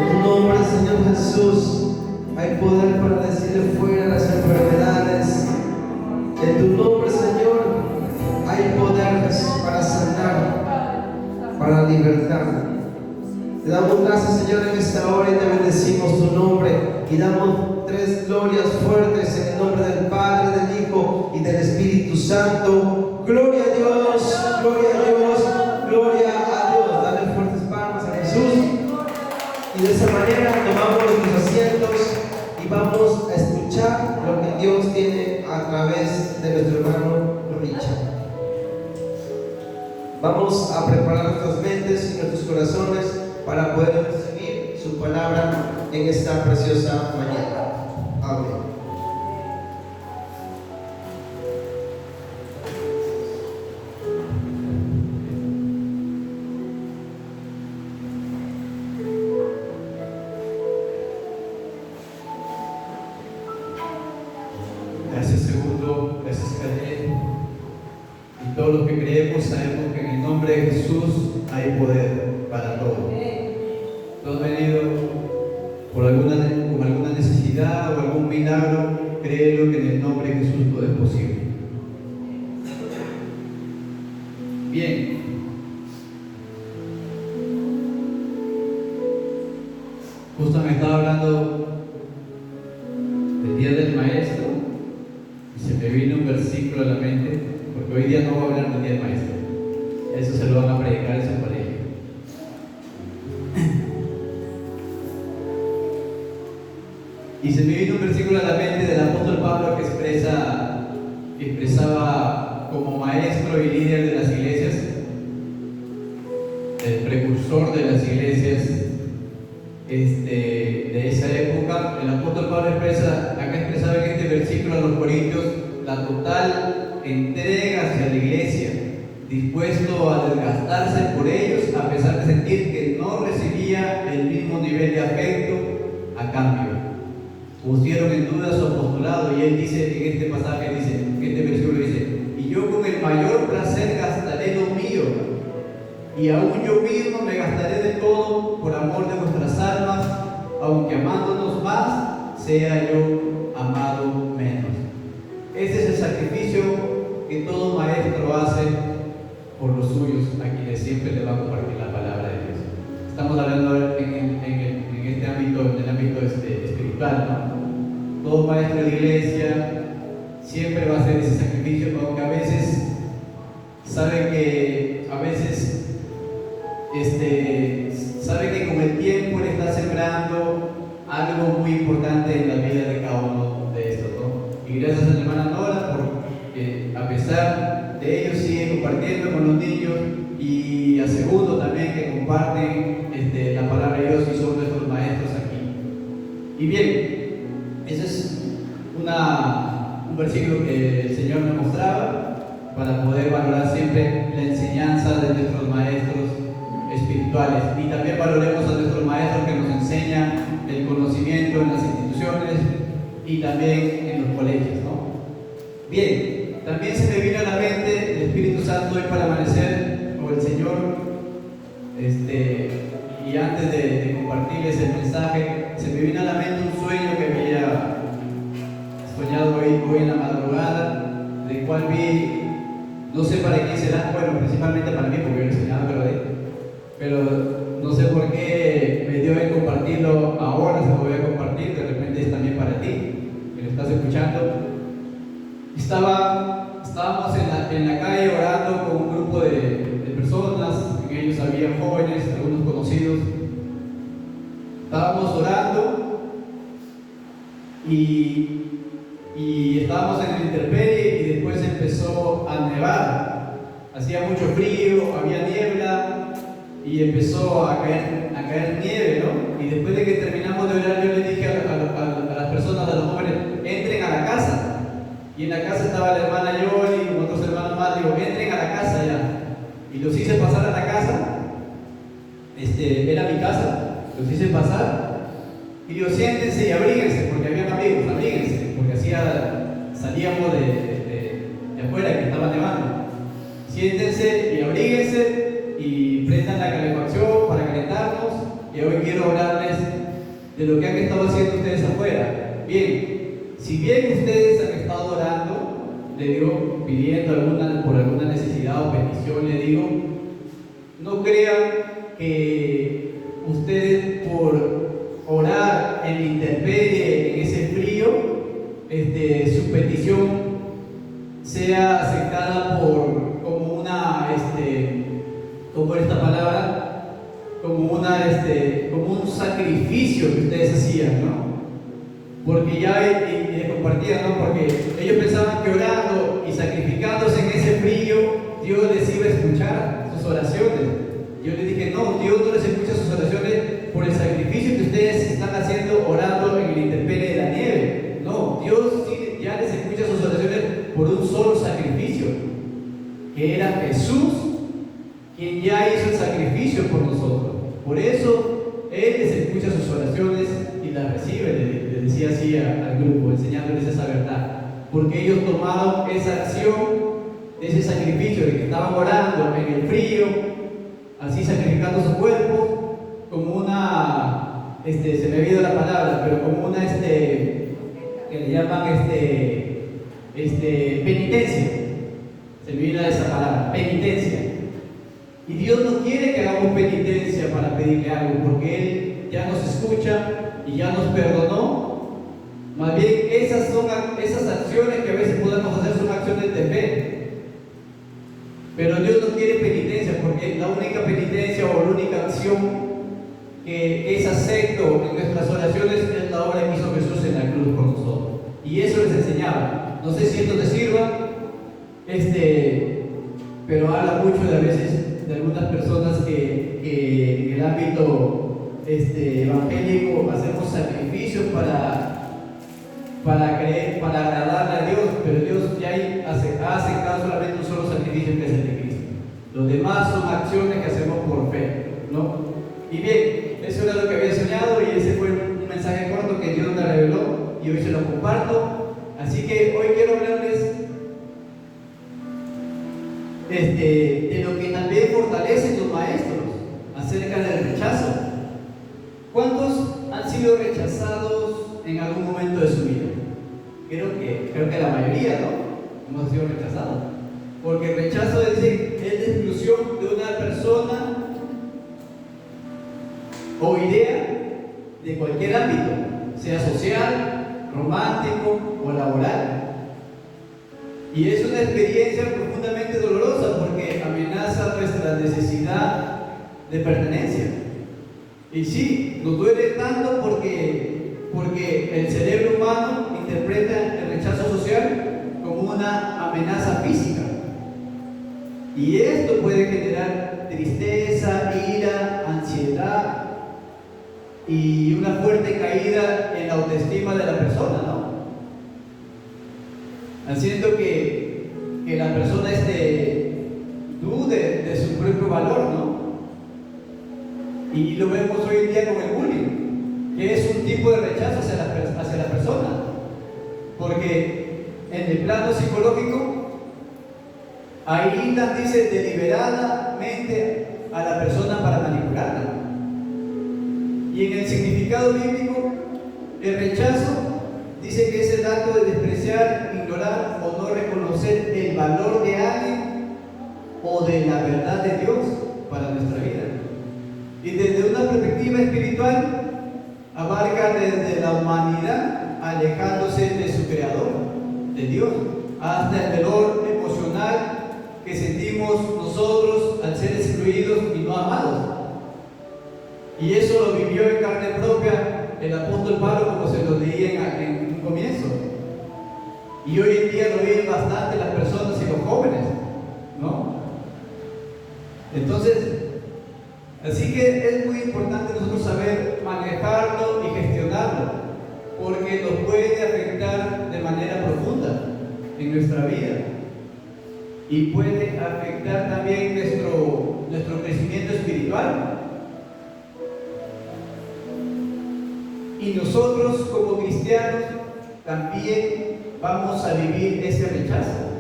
tu nombre, Señor Jesús, hay poder para decirle fuera las enfermedades. En tu nombre, Señor, hay poder para sanar, para libertar. Te damos gracias, Señor, en esta hora y te bendecimos tu nombre y damos 3 glorias fuertes en el nombre del Padre, del Hijo y del Espíritu Santo. Gloria a Dios, gloria a Dios, gloria a Dios. Dale fuertes palmas a Jesús. Y de esa manera tomamos nuestros asientos y vamos a escuchar lo que Dios tiene a través de nuestro hermano Richard. Vamos a preparar nuestras mentes y nuestros corazones para poder recibir su palabra en esta preciosa mañana. Amén. Gracias, segundo, gracias, Cadet. Y todos los que creemos sabemos que en el nombre de Jesús hay poder para todo. Todos han venido con alguna necesidad o algún milagro, créelo que en el nombre de Jesús todo es posible. Bien. Justo me estaba hablando del Día del Maestro y se me vino un versículo a la mente, porque hoy día no voy a hablar del Día del Maestro. Eso se lo van a predicar en su colegio. Y se me vino un versículo a la mente del apóstol Pablo que expresaba como maestro y líder de las iglesias, el precursor de las iglesias de esa época. El apóstol Pablo expresaba en este versículo a los corintios la total entrega hacia la iglesia, dispuesto a desgastarse por ellos a pesar de sentir que no recibía el mismo nivel de afecto a cambio. Pusieron en duda su apostolado y él dice en este pasaje, en este versículo dice: y yo con el mayor placer gastaré lo mío, y aún yo mismo me gastaré de todo por amor de vuestras almas, aunque amándonos más, sea yo amado menos. Este es el sacrificio que todo maestro hace por los suyos, a quienes siempre le va a compartir la palabra de Dios. Estamos hablando en este ámbito, en el ámbito espiritual, ¿no? Todo maestro de iglesia siempre va a hacer ese sacrificio, aunque a veces sabe que sabe que con el tiempo le está sembrando algo muy importante en la vida de cada uno de estos, ¿no? Y gracias a la hermana Nora porque a pesar de ellos sigue compartiendo con los niños, y a segundo también que comparten la palabra de Dios y son nuestros maestros aquí. Y bien, ese es un versículo que el Señor me mostraba para poder valorar siempre la enseñanza de nuestros maestros espirituales, y también valoremos a nuestros maestros que nos enseñan el conocimiento en las instituciones y también en los colegios, ¿no? Bien, también se me vino a la mente el Espíritu Santo hoy para amanecer, o el Señor, y antes de compartirles el mensaje, se me vino a la mente un sueño que había soñado hoy en la madrugada, del cual vi, no sé para quién será, bueno, principalmente para mí, porque yo lo he soñado, pero no sé por qué me dio en compartirlo ahora, se lo voy a compartir, de repente es también para ti, que lo estás escuchando. Estábamos en la calle orando con un grupo de personas, en ellos había jóvenes, algunos conocidos. Estábamos orando y estábamos en la intemperie, y después empezó a nevar. Hacía mucho frío, había niebla y empezó a caer nieve, ¿no? Y después de que terminamos de orar, yo le dije a las personas, a los jóvenes: entren a la casa. Y en la casa estaba la hermana Yoli y otros hermanos más. Digo: entren a la casa ya. Y los hice pasar a la casa. Era mi casa. Los hice pasar. Y digo: siéntense y abríguense, porque habían amigos, abríguense, porque salíamos de afuera, que estaba nevando. Siéntense y abríguense y prendan la calefacción para calentarnos. Y hoy quiero hablarles de lo que han estado haciendo ustedes afuera. Bien, si bien ustedes han estado orando, le digo, pidiendo por alguna necesidad o petición, le digo, no crean que ustedes por orar en la intemperie, en ese frío, su petición sea aceptada como una, como esta palabra, como un sacrificio que ustedes hacían, ¿no? Porque ya, y les compartía, ¿no? Porque ellos pensaban que orando y sacrificándose en ese frío, Dios les iba a escuchar sus oraciones. Yo les dije, no, Dios no les escucha sus oraciones por el sacrificio que ustedes están haciendo orando en la intemperie de la nieve. No, Dios sí ya les escucha sus oraciones por un solo sacrificio, que era Jesús, quien ya hizo el sacrificio por nosotros. Por eso Él les escucha sus oraciones y las recibe, le decía así al grupo, enseñándoles esa verdad. Porque ellos tomaron esa acción, ese sacrificio de que estaban orando en el frío, así sacrificando su cuerpo, como una, se me ha ido la palabra, pero como una, que le llaman, penitencia. Se me vino esa palabra, penitencia. Y Dios no quiere que hagamos penitencia para pedirle algo, porque Él ya nos escucha y ya nos perdonó. Más bien, esas acciones que a veces podemos hacer son acciones de fe. Pero Dios no quiere penitencia, porque la única penitencia o la única acción que es acepto en nuestras oraciones es la obra que hizo Jesús en la cruz por nosotros. Y eso les enseñaba. No sé si esto te sirva, pero habla mucho de a veces de algunas personas que en el ámbito evangélico hacemos sacrificios para creer, para agradarle a Dios, pero Dios ya ha aceptado solamente un solo sacrificio, que es el de Cristo. Los demás son acciones que hacemos por fe, ¿no? Y bien, eso era lo que había soñado y ese fue un mensaje corto que Dios me reveló y hoy se lo comparto. Así que hoy quiero hablarles de lo que también fortalecen los maestros acerca del rechazo. ¿Cuántos han sido rechazados en algún momento de su vida? Creo que la mayoría, ¿no? Hemos sido rechazados. Porque el rechazo es la exclusión de una persona o idea de cualquier ámbito, sea social, romántico o laboral. Y es una experiencia profundamente dolorosa porque amenaza nuestra necesidad de pertenencia. Y sí, nos duele tanto porque el cerebro humano interpreta el rechazo social como una amenaza física. Y esto puede generar tristeza, ira, ansiedad y una fuerte caída en la autoestima de la persona, ¿no? Haciendo que la persona dude de su propio valor, ¿no? Y lo vemos hoy en día con el bullying, que es un tipo de rechazo hacia la persona, porque en el plano psicológico aíslan, dice, deliberadamente a la persona para manipularla. Y en el significado bíblico, el rechazo dice que es el acto de despreciar, ignorar o no reconocer el valor de alguien o de la verdad de Dios para nuestra vida. Y desde una perspectiva espiritual, abarca desde la humanidad, alejándose de su creador, de Dios, hasta el dolor emocional que sentimos nosotros al ser excluidos y no amados. Y eso lo vivió en carne propia el apóstol Pablo, como se lo leía en un comienzo. Y hoy en día lo ven bastante las personas y los jóvenes, ¿no? Entonces, así que es muy importante nosotros saber manejarlo y gestionarlo, porque nos puede afectar de manera profunda en nuestra vida y puede afectar también nuestro crecimiento espiritual. Y nosotros como cristianos también vamos a vivir ese rechazo.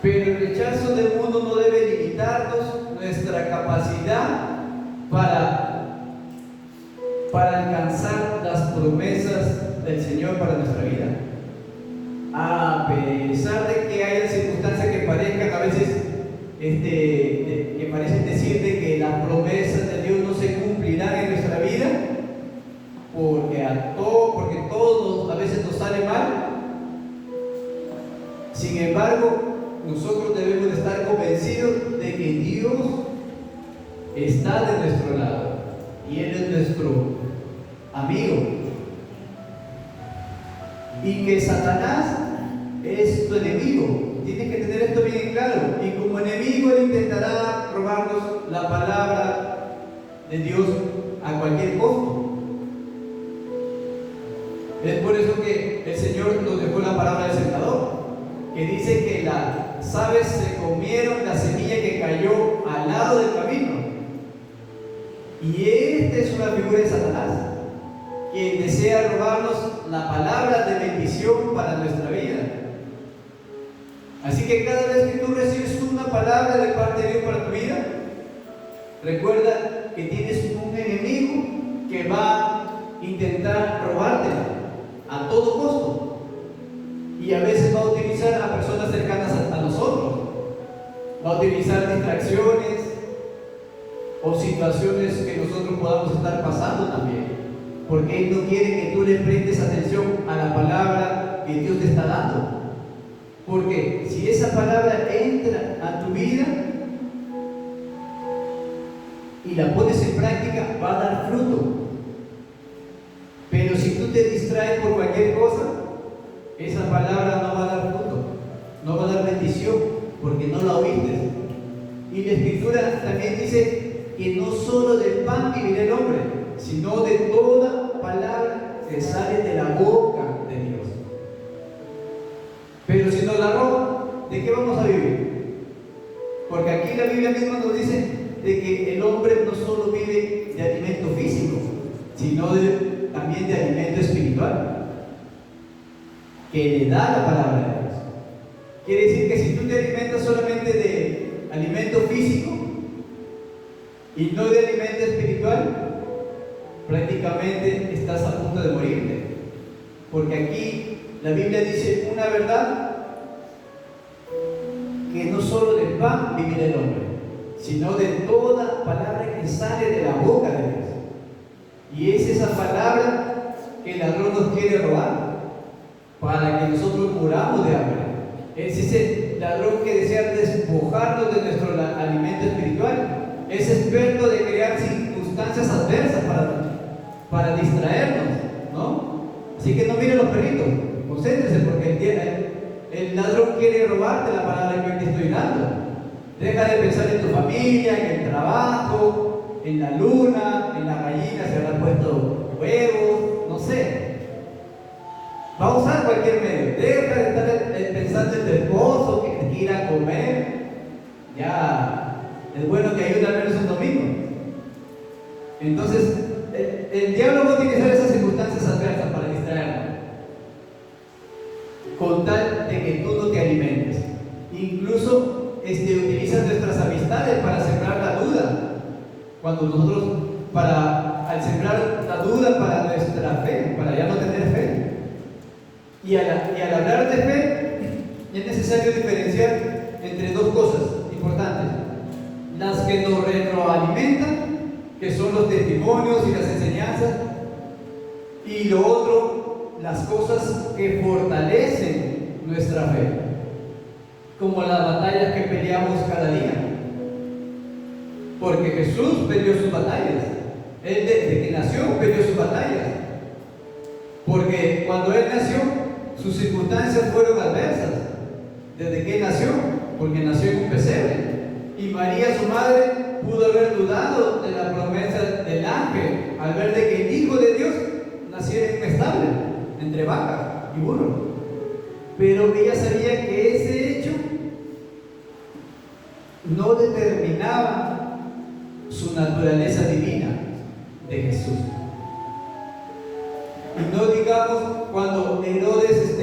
Pero el rechazo del mundo no debe limitarnos nuestra capacidad para alcanzar las promesas del Señor para nuestra vida. A pesar de que haya circunstancias que parezcan a veces, que parecen decirte que las promesas de Dios no se cumplirán en nuestra vida, porque todo a veces nos sale mal. Sin embargo, nosotros debemos de estar convencidos de que Dios está de nuestro lado y Él es nuestro amigo, y que Satanás es tu enemigo. Tienes que tener esto bien claro, y como enemigo Él intentará robarnos la palabra de Dios a cualquier costo. Es por eso que el Señor nos dejó la palabra del sembrador, que dice que las aves se comieron la semilla que cayó al lado del camino. Y esta es una figura de Satanás, quien desea robarnos la palabra de bendición para nuestra vida. Así que cada vez que tú recibes una palabra de parte de Dios para tu vida, recuerda que tienes un enemigo que va a intentar robártela a todo costo. Y a veces va a utilizar a personas cercanas a nosotros, va a utilizar distracciones o situaciones que nosotros podamos estar pasando también, porque Él no quiere que tú le prestes atención a la palabra que Dios te está dando. Porque si esa palabra entra a tu vida y la pones en práctica, va a dar fruto. Pero si tú te distraes por cualquier cosa, esa palabra no va a dar fruto, no va a dar bendición, porque no la oíste. Y la Escritura también dice que no solo del pan vivirá el hombre, sino de toda palabra que sale de la boca de Dios. Pero si nos la roban, ¿de qué vamos a vivir? Porque aquí la Biblia misma nos dice de que el hombre no solo vive de alimento físico, sino también de alimento espiritual, que le da la palabra de Dios. Quiere decir que si tú te alimentas solamente de alimento físico y no de alimento espiritual, prácticamente estás a punto de morirte. Porque aquí la Biblia dice una verdad, que no solo del pan vivirá el hombre, sino de toda palabra que sale de la boca de Dios. Y es esa palabra que el ladrón nos quiere robar para que nosotros muramos de hambre. Es ese ladrón que desea despojarnos de nuestro alimento espiritual. Es experto de crear circunstancias adversas para distraernos, ¿no? Así que no miren los perritos, concéntrense, porque el ladrón quiere robarte la palabra que hoy te estoy dando. Deja de pensar en tu familia, en el trabajo, en la luna, en la gallina, se habrán puesto huevos, no sé. Va a usar cualquier medio. Deja de estar pensando en tu esposo, que te quiera comer. Ya es bueno que ayude al menos un domingo. Entonces, el diablo va a utilizar esas circunstancias adversas para distraernos, con tal de que tú no te alimentes. Incluso utiliza nuestras amistades para sembrar la duda. Cuando nosotros, al sembrar la duda para nuestra fe, para ya no tener fe. Y al hablar de fe, es necesario diferenciar entre dos cosas importantes: las que nos retroalimentan, que son los testimonios y las enseñanzas, y lo otro, las cosas que fortalecen nuestra fe, como las batallas que peleamos cada día. Porque Jesús peleó sus batallas. Él desde que nació peleó sus batallas. Porque cuando Él nació, sus circunstancias fueron adversas. Desde que Él nació, porque nació en un pesebre. Y María, su madre, pudo haber dudado de la promesa del ángel al ver de que el Hijo de Dios naciera en un establo, entre vaca y burro. Pero ella sabía que ese hecho no determinaba su naturaleza divina de Jesús. Y no digamos cuando Herodes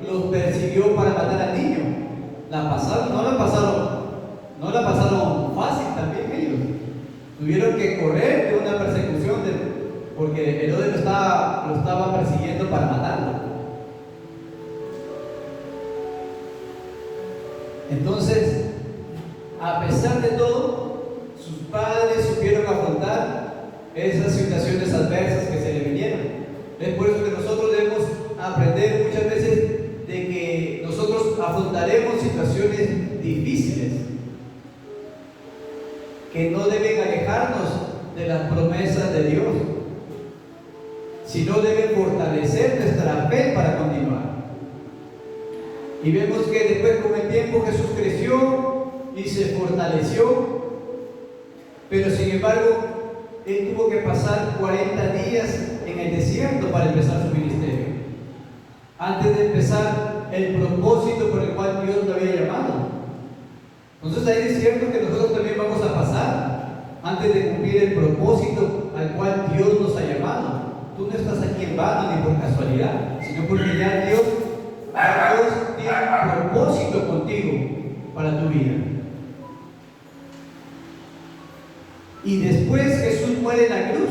los persiguió para matar al niño. No la pasaron fácil también ellos. Tuvieron que correr de una persecución porque Herodes lo estaba persiguiendo para matarlo. Entonces, a pesar de todo, sus padres supieron afrontar esas situaciones adversas que se le vinieron. Es por eso que nosotros debemos aprender muchas veces de que nosotros afrontaremos situaciones difíciles que no deben alejarnos de las promesas de Dios, sino deben fortalecer nuestra fe para continuar. Y vemos que después con el tiempo Jesús creció y se fortaleció, pero sin embargo Él tuvo que pasar 40 días en el desierto para empezar su ministerio, antes de empezar el propósito por el cual Dios lo había llamado. Entonces hay desiertos que nosotros también vamos a pasar antes de cumplir el propósito al cual Dios nos ha llamado. Tú no estás aquí en vano ni por casualidad, sino porque ya Dios tiene un propósito contigo para tu vida. Y después Jesús muere en la cruz.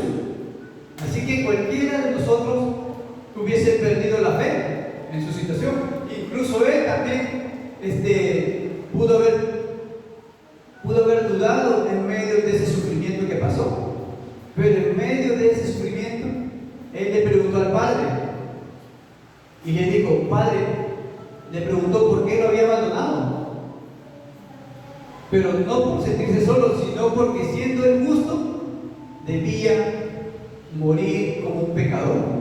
Así que cualquiera de nosotros hubiese perdido la fe en su situación. Incluso él también pudo haber dudado en medio de ese sufrimiento que pasó. Pero en medio de ese sufrimiento, él le preguntó al Padre. Y le dijo, Padre, le preguntó por qué lo había abandonado. Pero no por sentirse solo, sino porque siendo el justo, debía morir como un pecador.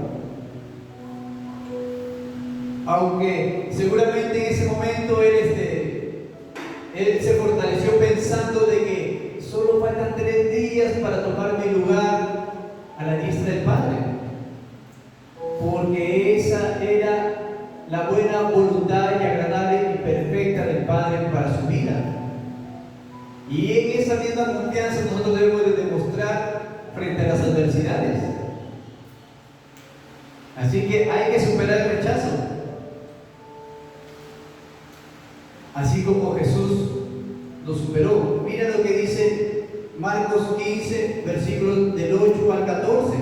Aunque seguramente en ese momento él se fortaleció pensando de que solo faltan 3 días para tomar mi lugar a la diestra del Padre, porque esa era la buena voluntad y agradable y perfecta del Padre para su vida. Y en esa misma confianza nosotros debemos de demostrar frente a las adversidades. Así que hay que superar el rechazo. Así como Jesús lo superó. Mira lo que dice Marcos 15, versículos del 8 al 14.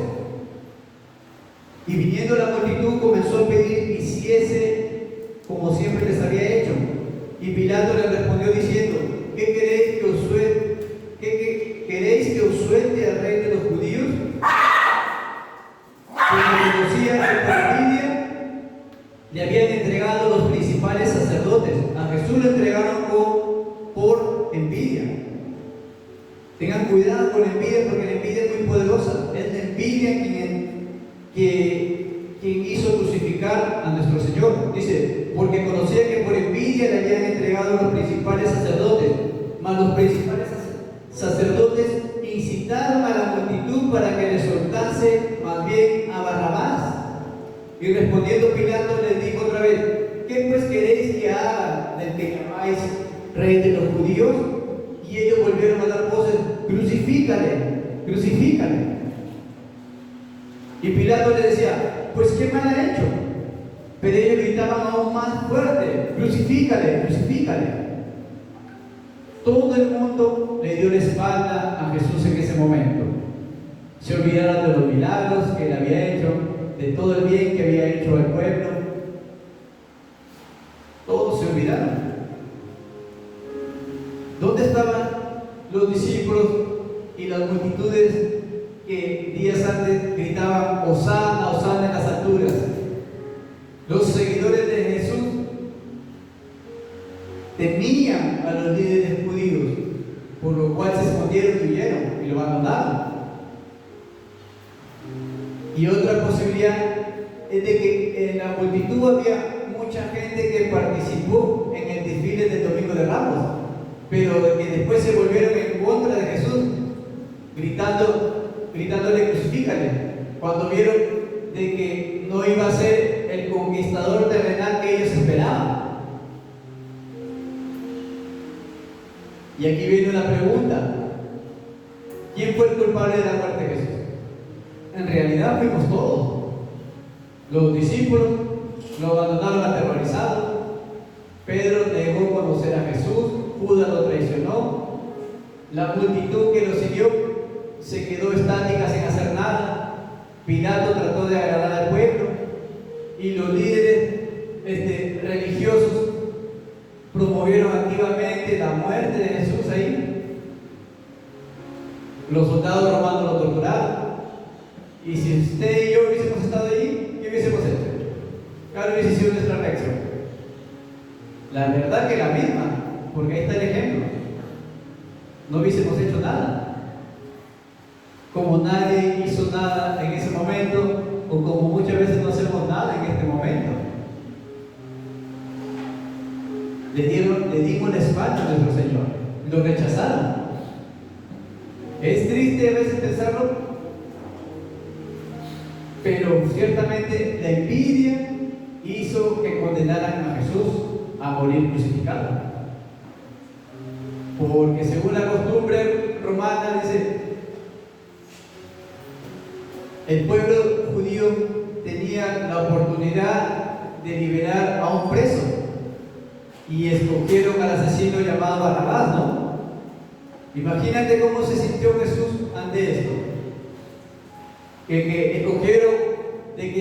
Y viniendo la multitud comenzó a pedir que hiciese como siempre les había hecho. Y Pilato le respondió diciendo, ¿qué queréis que os suelte al rey de los judíos? Porque conocía que por envidia le habían entregado los principales sacerdotes. A Jesús lo entregaron por envidia. Tengan cuidado con la envidia, porque la envidia es muy poderosa. Es la envidia quien hizo crucificar a nuestro Señor. Dice, porque conocía que por envidia le habían entregado los principales sacerdotes. Mas los principales sacerdotes incitaron a la multitud para que le soltase más bien a Barrabás. Y respondiendo Pilato les dijo otra vez, ¿qué pues queréis que haga del que llamáis rey de los judíos? Y ellos volvieron a dar voces, crucifícale, crucifícale. Y Pilato le decía, pues qué mal ha hecho. Pero ellos gritaban aún más fuerte, crucifícale, crucifícale. Todo el mundo le dio la espalda a Jesús en ese momento. Se olvidaron de los milagros que él había hecho, de todo el bien que había hecho al pueblo. Todos se olvidaron. ¿Dónde estaban los discípulos y las multitudes que días antes gritaban Hosana, Hosana en las alturas? Los seguidores de Jesús temían a los líderes judíos, por lo cual se escondieron y huyeron y lo abandonaron. Y otra posibilidad es de que en la multitud había mucha gente que participó en el desfile del Domingo de Ramos, pero que después se volvieron en contra de Jesús, gritándole crucifícale, cuando vieron de que no iba a ser el conquistador terrenal que ellos esperaban. Y aquí viene una pregunta: ¿quién fue el culpable de la muerte de Jesús? En realidad fuimos todos. Los discípulos lo abandonaron aterrorizados. Pedro negó conocer a Jesús. Judas lo traicionó. La multitud que lo siguió se quedó estática sin hacer nada. Pilato trató de agradar al pueblo y los líderes religiosos promovieron activamente la muerte de Jesús ahí. Los soldados romanos lo torturaron. Y si usted y yo hubiésemos estado allí, ¿qué hubiésemos hecho? ¿Cuál hubiese sido nuestra reacción? La verdad que la misma, porque ahí está el ejemplo. No hubiésemos hecho nada. Como nadie hizo nada en ese momento, o como muchas veces no hacemos nada en este momento. Le dimos la espalda a nuestro Señor, lo rechazaron. Es triste a veces pensarlo, pero ciertamente la envidia hizo que condenaran a Jesús a morir crucificado. Porque según la costumbre romana, dice, el pueblo judío tenía la oportunidad de liberar a un preso y escogieron al asesino llamado Barrabás, ¿no? Imagínate cómo se sintió Jesús ante esto. Que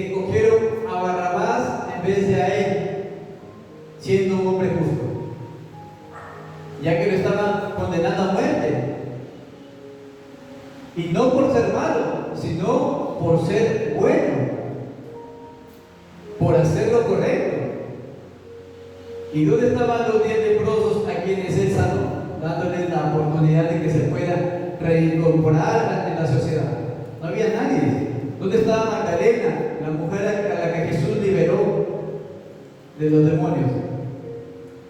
escogieron a Barrabás en vez de a él, siendo un hombre justo, ya que lo estaban condenando a muerte. Y no por ser malo, sino por ser bueno, por hacer lo correcto. ¿Y dónde estaban los 10 leprosos a quienes él sanó? Dándoles la oportunidad de que se puedan reincorporar en la sociedad. No había nadie. ¿Dónde estaba Magdalena, la mujer a la que Jesús liberó de los demonios?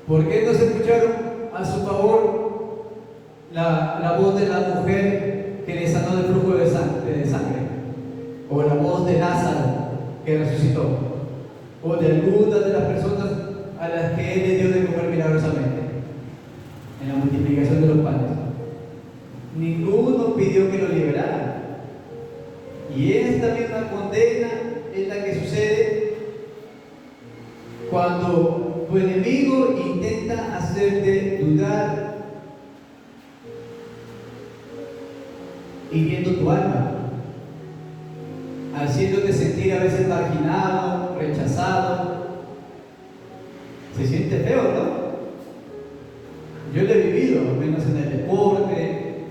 ¿Por qué no se escucharon a su favor la voz de la mujer que le sanó del flujo de sangre? O la voz de Lázaro que resucitó, o de algunas de las personas a las que él le dio de comer milagrosamente en la multiplicación de los panes. Ninguno pidió que lo liberaran. Y esta misma condena es la que sucede cuando tu enemigo intenta hacerte dudar, hiriendo tu alma, haciéndote sentir a veces marginado, rechazado. Se siente feo, ¿no? Yo lo he vivido, al menos en el deporte,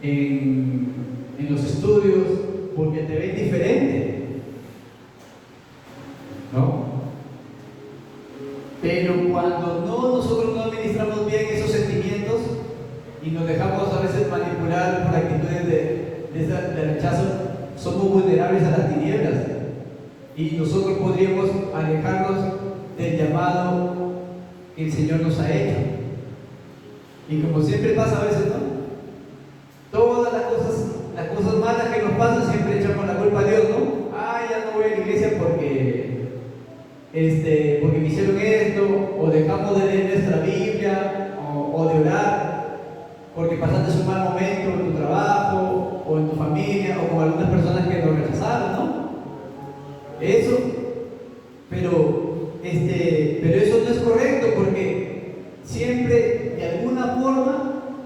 en los estudios, porque te ven diferente, ¿no? Pero cuando nosotros no administramos bien esos sentimientos y nos dejamos a veces manipular por actitudes de rechazo, somos vulnerables a las tinieblas y nosotros podríamos alejarnos del llamado que el Señor nos ha hecho. Y como siempre pasa a veces, ¿no? Todas las cosas malas que nos pasan siempre echamos la culpa a Dios, ¿no? Ya no voy a la iglesia porque me hicieron esto, o dejamos de leer nuestra Biblia, o de orar, porque pasaste un mal momento en tu trabajo, o en tu familia, o con algunas personas que nos rechazaron, ¿no? Eso, pero eso no es correcto, porque siempre, de alguna forma,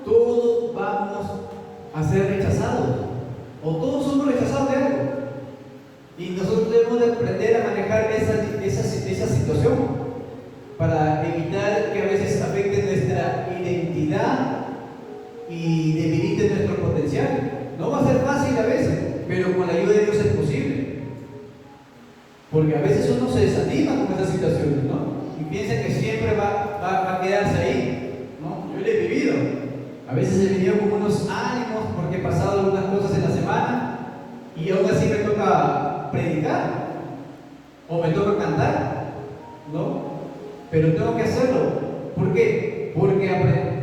todos vamos a ser rechazados, o todos somos rechazados de algo, y nosotros debemos de aprender a manejar esa situación para evitar que a veces afecte nuestra identidad y debilite nuestro potencial. No va a ser fácil a veces, pero con la ayuda de Dios es posible, porque a veces uno se desanima con esas situaciones, ¿no? Y piensa que siempre va a quedarse ahí, ¿no? Yo lo he vivido. A veces he venido con unos ánimos porque he pasado algunas cosas en la semana y aún así me toca predicar o me toca cantar, ¿no? Pero tengo que hacerlo. ¿Por qué? Porque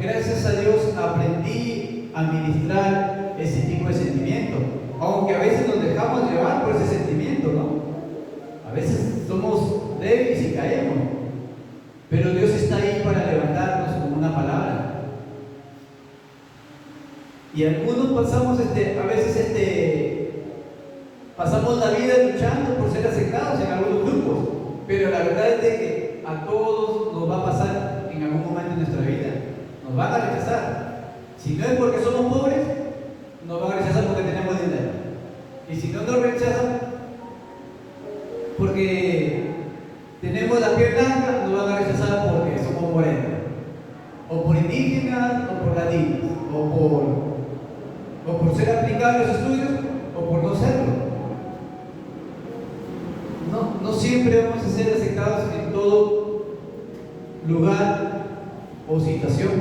gracias a Dios aprendí a administrar ese tipo de sentimiento, aunque a veces nos dejamos llevar por ese sentimiento, ¿no? A veces somos débiles y caemos, pero Dios está ahí para levantarnos con una palabra. Y algunos pasamos pasamos la vida luchando por ser aceptados en algunos grupos, pero la verdad es de que a todos nos va a pasar en algún momento de nuestra vida. Nos van a rechazar. Si no es porque somos pobres, nos van a rechazar porque tenemos dinero. Y si no nos rechazan porque tenemos la piel blanca, nos van a rechazar porque somos morenos, o por indígenas, o por latinos, o por ser aplicados los estudios, o por no serlo. No siempre vamos a ser aceptados en todo lugar o situación.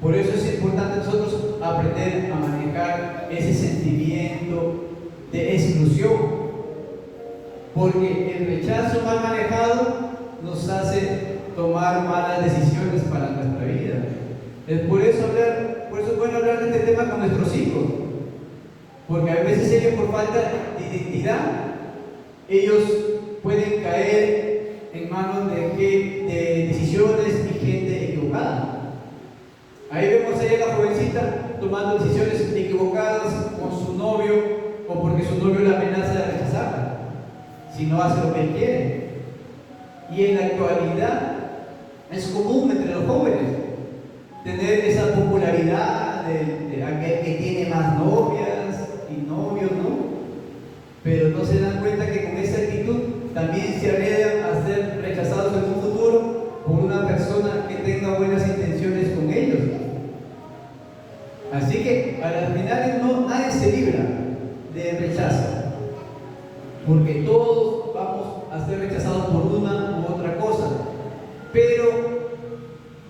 Por eso es importante nosotros aprender a manejar ese sentimiento de exclusión, porque el rechazo mal manejado nos hace tomar malas decisiones para nuestra vida. Por eso es bueno hablar de este tema con nuestros hijos, porque a veces ellos, por falta de identidad, ellos pueden caer en manos de decisiones y gente equivocada. Ahí vemos a ella, la jovencita, tomando decisiones equivocadas con su novio, o porque su novio la amenaza de rechazarla si no hace lo que él quiere. Y en la actualidad es común entre los jóvenes tener esa popularidad de aquel que tiene más novias y novios, ¿no? Pero no se dan cuenta que con esa actitud también se arriesgan a ser rechazados en un futuro por una persona que tenga buenas intenciones con ellos. Así que a las finales nadie se libra de rechazo, porque todos vamos a ser rechazados por una u otra cosa, pero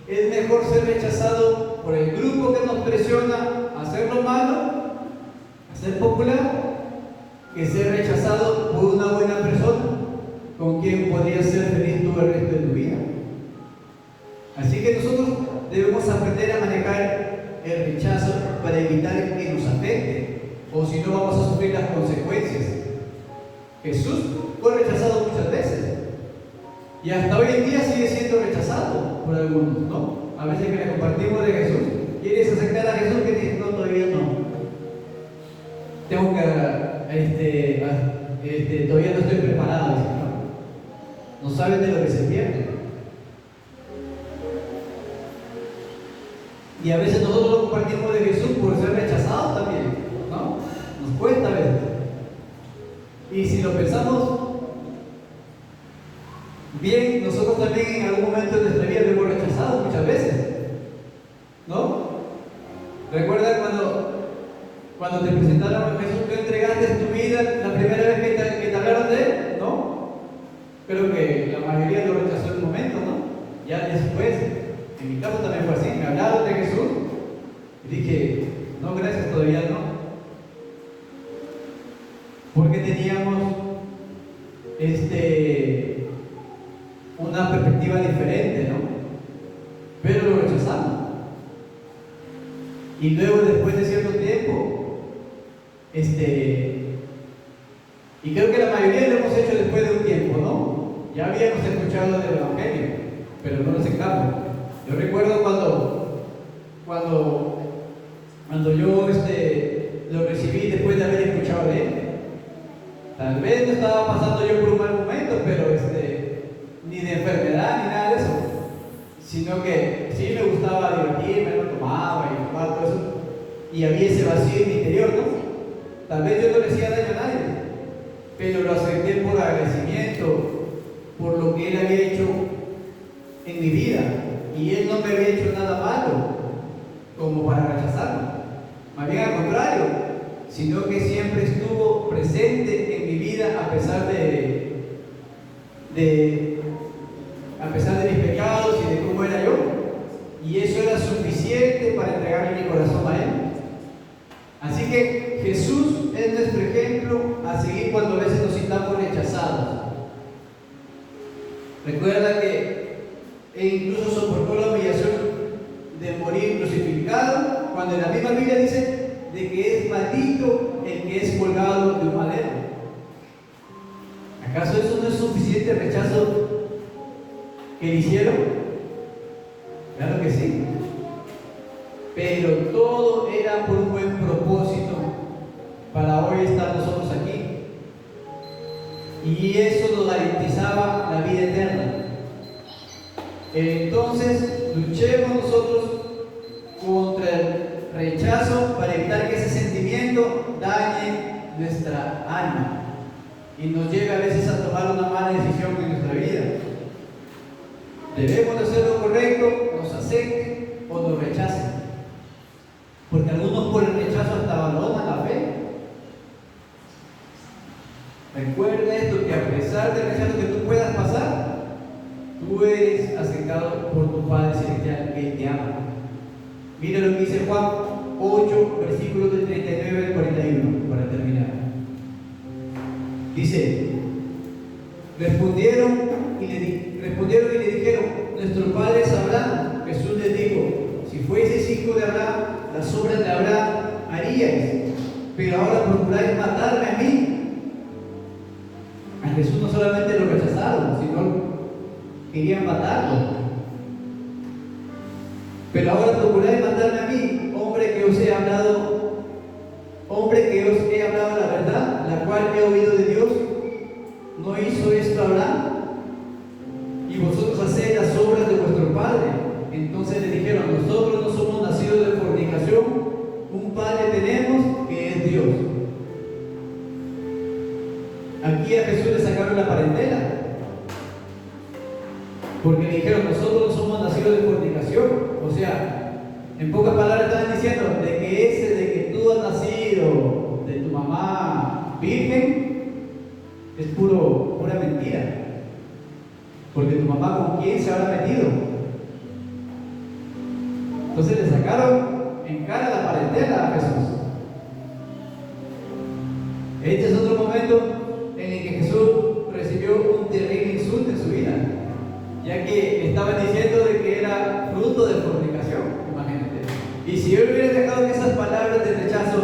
es mejor ser rechazado por el grupo que nos presiona a hacer lo malo, a ser popular, que ser rechazado por una buena persona con quien podrías ser feliz todo el resto de tu vida. Así que nosotros debemos aprender a manejar el rechazo para evitar que nos afecte, o si no vamos a sufrir las consecuencias. Jesús fue rechazado muchas veces y hasta hoy en día sigue siendo rechazado por algunos, ¿no? A veces que le compartimos de Jesús, ¿quieres aceptar a Jesús? Que dice, no, todavía no. Tengo que, todavía no estoy preparado, dice, no saben de lo que se pierde. Y a veces nosotros lo compartimos de Jesús por ser rechazados también, ¿no? Nos cuesta a veces. Y si lo pensamos bien, nosotros también en algún momento de nuestra vida lo hemos rechazado muchas veces, ¿no? ¿Recuerdas cuando te presentaron a Jesús, tú entregaste tu vida la primera vez que te hablaron de Él, ¿no? Creo que la mayoría lo rechazó en un momento, ¿no? Ya después, en mi caso también fue así, me hablaron de Jesús y dije, no, gracias, todavía no. Porque teníamos una perspectiva diferente, ¿no? Pero lo rechazamos. Y luego, después de cierto tiempo, y creo que la mayoría lo hemos hecho después de un tiempo, ¿no? Ya habíamos escuchado del Evangelio, pero no lo aceptamos. Yo recuerdo cuando yo lo recibí después de haber escuchado de Él. Tal vez no estaba pasando yo por un mal momento, pero ni de enfermedad ni nada de eso, sino que sí me gustaba divertirme, lo tomaba y tomaba todo eso, y había ese vacío en mi interior, ¿no? Tal vez yo no le hacía daño a nadie, pero lo acepté por agradecimiento, por lo que Él había hecho en mi vida, y Él no me había hecho nada malo como para rechazarlo, más bien al contrario, sino que siempre estuvo presente en mi vida a pesar de mis pecados y de cómo era yo, y eso era suficiente para entregarle mi corazón a Él. Así que Jesús es nuestro ejemplo a seguir cuando a veces nos sintamos rechazados. Recuerda que Él incluso soportó la humillación de morir crucificado, cuando en la misma Biblia dice de que es maldito el que es colgado de un madero. ¿Acaso eso no es suficiente rechazo que le hicieron? Claro que sí. Pero todo era por un buen propósito para hoy estar nosotros aquí. Y eso nos garantizaba la vida eterna. Entonces, luchemos nosotros contra el rechazo para evitar que ese sentimiento nuestra alma y nos lleve a veces a tomar una mala decisión en nuestra vida. Debemos de hacer lo correcto, nos acepten o nos rechacen, porque algunos por el rechazo hasta abandonan la fe. Recuerda esto, que a pesar del rechazo que tú puedas pasar, tú eres aceptado por tu Padre Celestial, que te ama. Mira lo que dice Juan 8, versículos del 39 al 41, para terminar. Dice: respondieron y le dijeron: nuestro padre es Abraham. Jesús les dijo: si fueseis hijo de Abraham, las obras de Abraham haríais, pero ahora procuráis matarme a mí. A Jesús no solamente lo rechazaron, sino querían matarlo. Pero ahora procuráis matarme a mí, hombre que os he hablado la verdad, la cual he oído de Dios. ¿No hizo esto Abraham? Y vosotros hacéis las obras de vuestro padre. Entonces le dijeron: nosotros no somos nacidos de fornicación, un padre tenemos, que es Dios. Aquí a Jesús le sacaron la parentela, porque le dijeron: nosotros no somos nacidos de fornicación. O sea, en pocas palabras estaban diciendo de que tú has nacido de tu mamá virgen es pura mentira, porque tu mamá ¿con quién se habrá metido? Entonces le sacaron en cara la parentela a Jesús. Este es otro momento en el que Jesús recibió un terrible insulto en su vida, ya que estaban diciendo de que era fruto de fornicación, imagínate. Y si él hubiera dejado que esas palabras de rechazo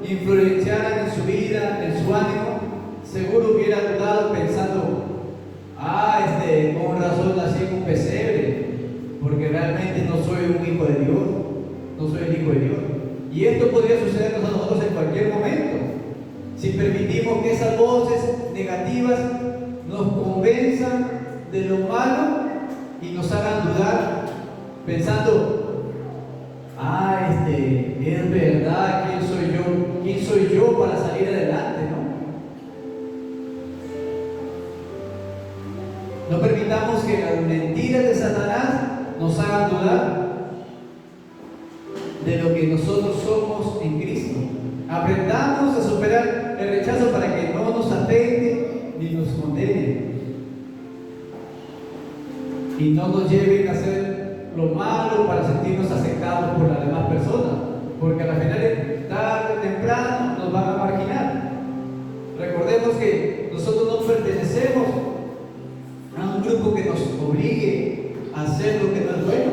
influenciaran en su vida, en su ánimo, seguro hubiera dudado pensando: con razón nací en un pesebre, porque realmente no soy un hijo de Dios, no soy el hijo de Dios. Y esto podría sucedernos a nosotros en cualquier momento, si permitimos que esas voces negativas nos convenzan de lo malo y nos hagan dudar, pensando: es verdad, ¿quién soy yo para salir adelante? No permitamos que las mentiras de Satanás nos hagan dudar de lo que nosotros somos en Cristo. Aprendamos a superar el rechazo para que no nos afecte ni nos condene, y no nos lleven a hacer lo malo para sentirnos aceptados por las demás personas, porque al final, tarde o temprano, nos van a marginar. Recordemos que nosotros no pertenecemos a un grupo que nos obligue a hacer lo que no es bueno.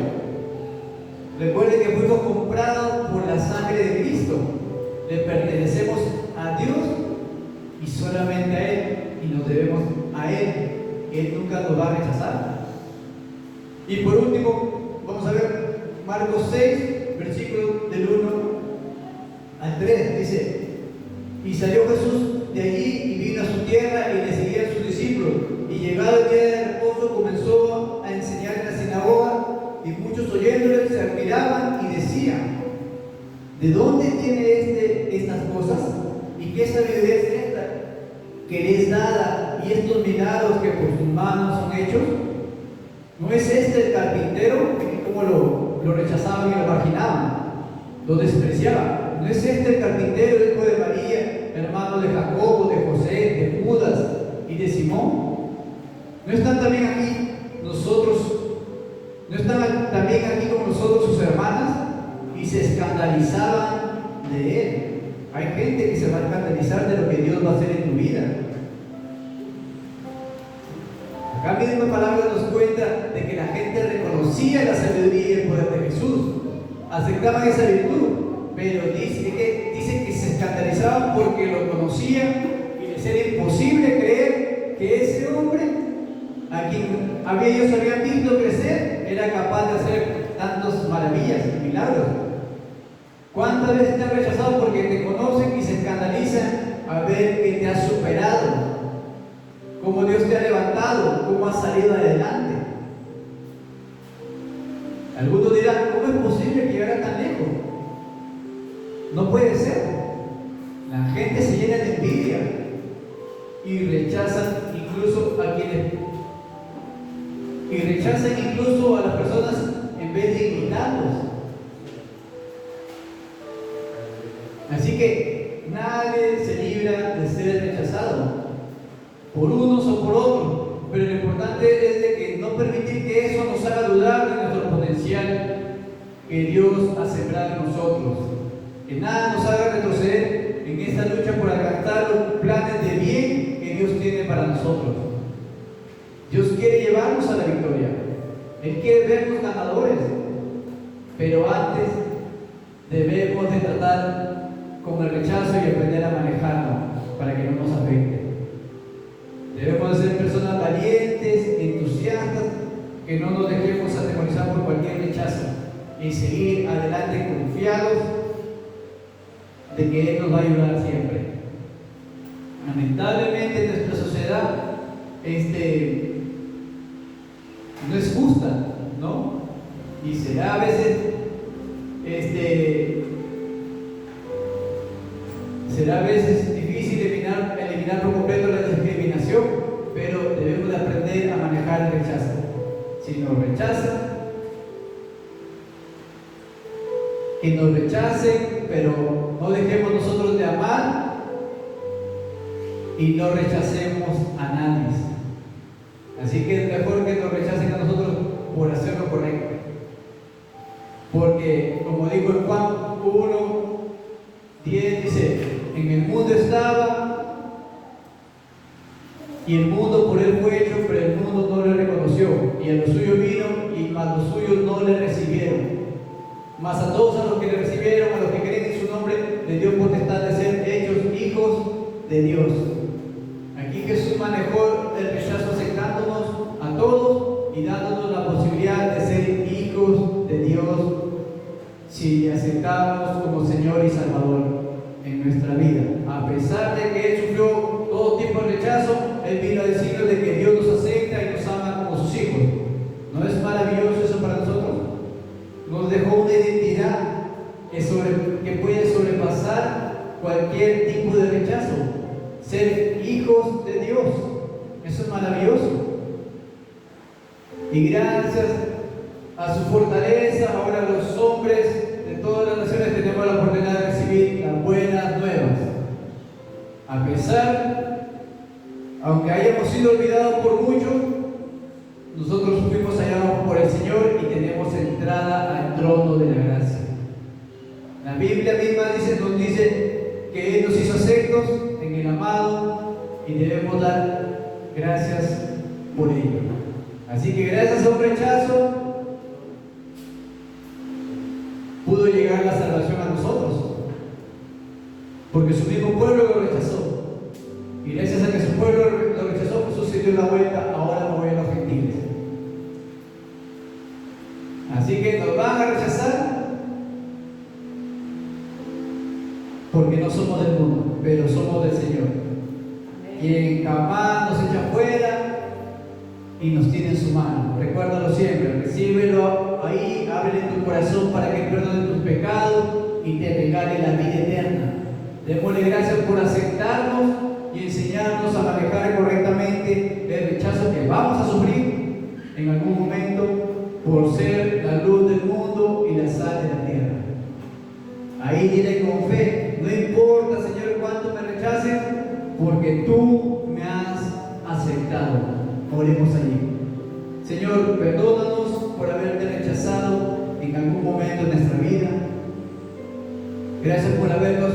Recuerden que fuimos comprados por la sangre de Cristo, le pertenecemos a Dios y solamente a Él, y nos debemos a Él. Él nunca nos va a rechazar. Y por último, vamos a ver Marcos 6, versículos del 1 al 3. Dice: y salió Jesús de allí y vino a su tierra, y le seguían sus discípulos. Y llegado el día de reposo, comenzó a enseñar en la sinagoga, y muchos oyéndole se admiraban y decían: ¿de dónde tiene estas cosas? ¿Y qué sabiduría es esta que le es dada, y estos milagros que por sus manos son hechos? ¿No es este el carpintero? Como lo rechazaban y lo marginaban, lo despreciaban. ¿No es este el carpintero, hijo de María, hermano de Jacobo, de José, de Judas y de Simón? ¿No están también aquí como nosotros sus hermanas? Y se escandalizaban de él. Hay gente que se va a escandalizar de lo que Dios va a hacer en tu vida. Acá misma palabra nos cuenta de que la gente reconocía la sabiduría y el poder de Jesús, aceptaban esa virtud, pero dice que se escandalizaban porque lo conocían y les era imposible creer que ese hombre, a quien ellos habían visto crecer, era capaz de hacer tantas maravillas y milagros. ¿Cuántas veces te han rechazado porque te conocen y se escandalizan a ver que te has superado? Cómo Dios te ha levantado, cómo has salido adelante. Algunos dirán: ¿cómo es posible que llegara tan lejos? No puede ser. La gente se llena de envidia y rechazan incluso a las personas en vez de invitarlos. Así que nadie se libra de ser rechazado por unos o por otros, pero lo importante es de que no permitir que eso nos haga dudar de nuestro potencial que Dios ha sembrado en nosotros, que nada nos haga retroceder en esta lucha por alcanzar los planes de bien que Dios tiene para nosotros. Dios quiere llevarnos a la victoria, Él quiere vernos ganadores, pero antes debemos de tratar con el rechazo y aprender a manejarlo para que no nos afecte. Debemos de ser personas valientes, entusiastas, que no nos dejemos atemorizar por cualquier rechazo y seguir adelante confiados de que Él nos va a ayudar siempre. Lamentablemente nuestra sociedad no es justa, ¿no? Y será a veces difícil eliminar por completo la discriminación, pero debemos de aprender a manejar el rechazo. Si nos rechazan, que nos rechacen, pero no dejemos nosotros de amar y no rechacemos a nadie. Así que es mejor que nos rechacen a nosotros por hacer lo correcto. Porque, como dijo en Juan 1:10, dice: en el mundo estaba y el mundo por él fue hecho, pero el mundo no le reconoció, y a lo suyo vino, y mas los suyos no le recibieron. Mas a todos a los que le recibieron, a los que creen en su nombre, les dio potestad de ser hechos hijos de Dios. Aquí Jesús manejó el rechazo aceptándonos a todos y dándonos la posibilidad de ser hijos de Dios si le aceptamos como Señor y Salvador en nuestra vida. A pesar de que Él sufrió todo tipo de rechazo, Él vino a decirnos de que Dios nos acepta y nos ama como sus hijos. ¿No es maravilloso eso para nosotros? Nos dejó una identidad que puede sobrepasar cualquier tipo de rechazo. Ser hijos de Dios, eso es maravilloso. Y gracias a su fortaleza, ahora los hombres de todas las naciones tenemos la oportunidad de recibir las buenas nuevas. A pesar, aunque hayamos sido olvidados por muchos, nosotros fuimos hallados por el Señor y tenemos entrada al trono de la gracia. La Biblia misma nos dice que Él nos hizo aceptos en el amado y debemos dar gracias por ello. Así que gracias a un rechazo pudo llegar la salvación a nosotros, porque su mismo pueblo lo rechazó, y gracias a que su pueblo lo rechazó, Jesús se dio la vuelta. Ahora no voy a los gentiles. Así que nos van a rechazar porque no somos del mundo, pero somos del Señor, quien jamás nos echa fuera y nos tiene en su mano. Recuérdalo siempre, recíbelo ahí, ábrele tu corazón para que perdone tus pecados y te regale la vida eterna. Démosle gracias por aceptarnos y enseñarnos a manejar correctamente el rechazo que vamos a sufrir en algún momento por ser la luz del mundo y la sal de la tierra. Ahí dile con fe: no importa, Señor, cuánto me rechacen, porque tú me has aceptado. Oremos allí. Señor, perdónanos por haberte rechazado en algún momento de nuestra vida. Gracias por habernos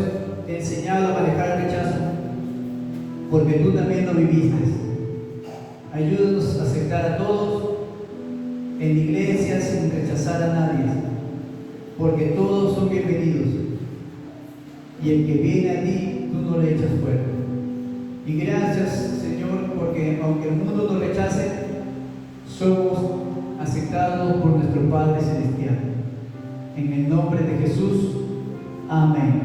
enseñado a manejar el rechazo, porque tú también lo viviste. Ayúdanos a aceptar a todos en la iglesia sin rechazar a nadie, porque todos son bienvenidos, y el que viene a ti tú no le echas fuera. Y gracias, Señor, porque aunque el mundo nos rechace, somos aceptados por nuestro Padre Celestial. En el nombre de Jesús, amén.